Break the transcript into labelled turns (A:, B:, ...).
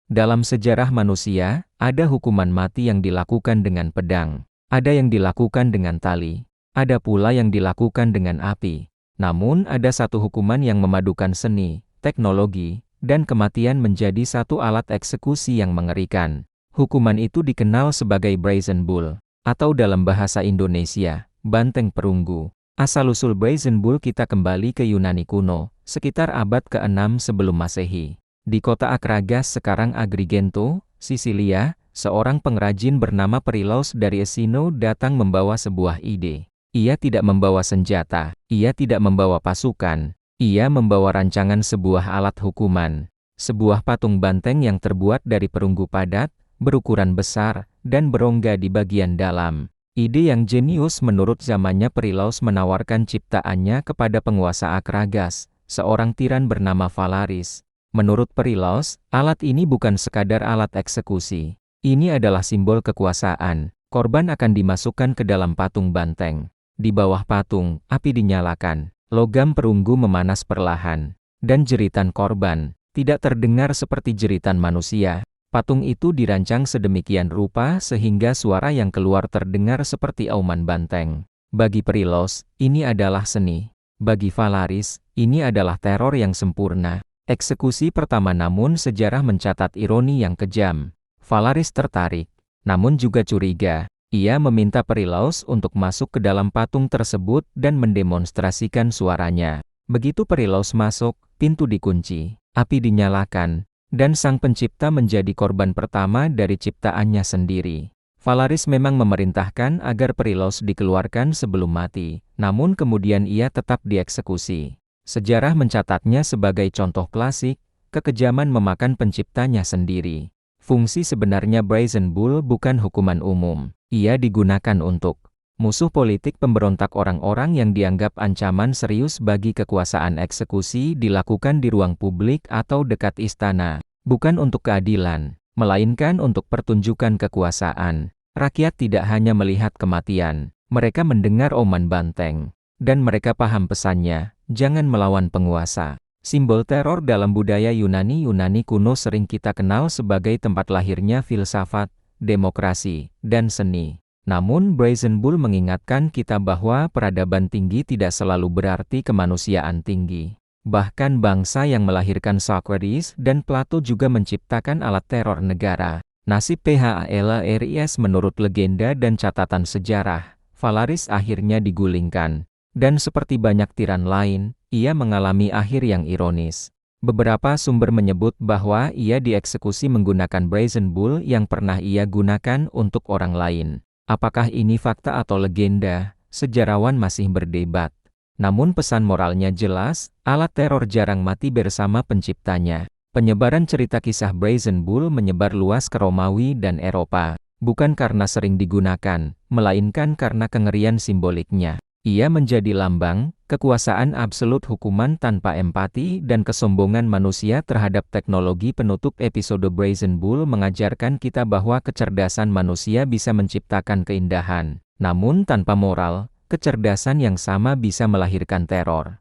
A: Dalam sejarah manusia, ada hukuman mati yang dilakukan dengan pedang, ada yang dilakukan dengan tali, ada pula yang dilakukan dengan api. Namun ada satu hukuman yang memadukan seni, teknologi, dan kematian menjadi satu alat eksekusi yang mengerikan. Hukuman itu dikenal sebagai Brazen Bull, atau dalam bahasa Indonesia, banteng perunggu. Asal-usul Brazen Bull kita kembali ke Yunani kuno, sekitar abad ke-6 sebelum Masehi. Di kota Akragas sekarang Agrigento, Sisilia, seorang pengrajin bernama Perilaus dari Esino datang membawa sebuah ide. Ia tidak membawa senjata, ia tidak membawa pasukan, ia membawa rancangan sebuah alat hukuman. Sebuah patung banteng yang terbuat dari perunggu padat, berukuran besar, dan berongga di bagian dalam. Ide yang jenius menurut zamannya. Perilaus menawarkan ciptaannya kepada penguasa Akragas, seorang tiran bernama Valaris. Menurut Perilaus, alat ini bukan sekadar alat eksekusi. Ini adalah simbol kekuasaan. Korban akan dimasukkan ke dalam patung banteng. Di bawah patung, api dinyalakan. Logam perunggu memanas perlahan. Dan jeritan korban tidak terdengar seperti jeritan manusia. Patung itu dirancang sedemikian rupa sehingga suara yang keluar terdengar seperti auman banteng. Bagi Perilaus, ini adalah seni. Bagi Valaris, ini adalah teror yang sempurna. Eksekusi pertama, namun sejarah mencatat ironi yang kejam. Valaris tertarik, namun juga curiga. Ia meminta Perilaus untuk masuk ke dalam patung tersebut dan mendemonstrasikan suaranya. Begitu Perilaus masuk, pintu dikunci, api dinyalakan, dan sang pencipta menjadi korban pertama dari ciptaannya sendiri. Valaris memang memerintahkan agar Perilaus dikeluarkan sebelum mati, namun kemudian ia tetap dieksekusi. Sejarah mencatatnya sebagai contoh klasik, kekejaman memakan penciptanya sendiri. Fungsi sebenarnya Brazen Bull bukan hukuman umum. Ia digunakan untuk musuh politik pemberontak, orang-orang yang dianggap ancaman serius bagi kekuasaan. Eksekusi dilakukan di ruang publik atau dekat istana, bukan untuk keadilan, melainkan untuk pertunjukan kekuasaan. Rakyat tidak hanya melihat kematian, mereka mendengar auman banteng, dan mereka paham pesannya, jangan melawan penguasa. Simbol teror dalam budaya Yunani kuno sering kita kenal sebagai tempat lahirnya filsafat, demokrasi, dan seni. Namun Brazen Bull mengingatkan kita bahwa peradaban tinggi tidak selalu berarti kemanusiaan tinggi. Bahkan bangsa yang melahirkan Socrates dan Plato juga menciptakan alat teror negara. Nasib Phalaris menurut legenda dan catatan sejarah, Valaris akhirnya digulingkan. Dan seperti banyak tiran lain, ia mengalami akhir yang ironis. Beberapa sumber menyebut bahwa ia dieksekusi menggunakan Brazen Bull yang pernah ia gunakan untuk orang lain. Apakah ini fakta atau legenda? Sejarawan masih berdebat. Namun pesan moralnya jelas, alat teror jarang mati bersama penciptanya. Penyebaran cerita kisah Brazen Bull menyebar luas ke Romawi dan Eropa, bukan karena sering digunakan, melainkan karena kengerian simboliknya. Ia menjadi lambang kekuasaan absolut, hukuman tanpa empati, dan kesombongan manusia terhadap teknologi. Penutup episode Brazen Bull mengajarkan kita bahwa kecerdasan manusia bisa menciptakan keindahan, namun tanpa moral, kecerdasan yang sama bisa melahirkan teror.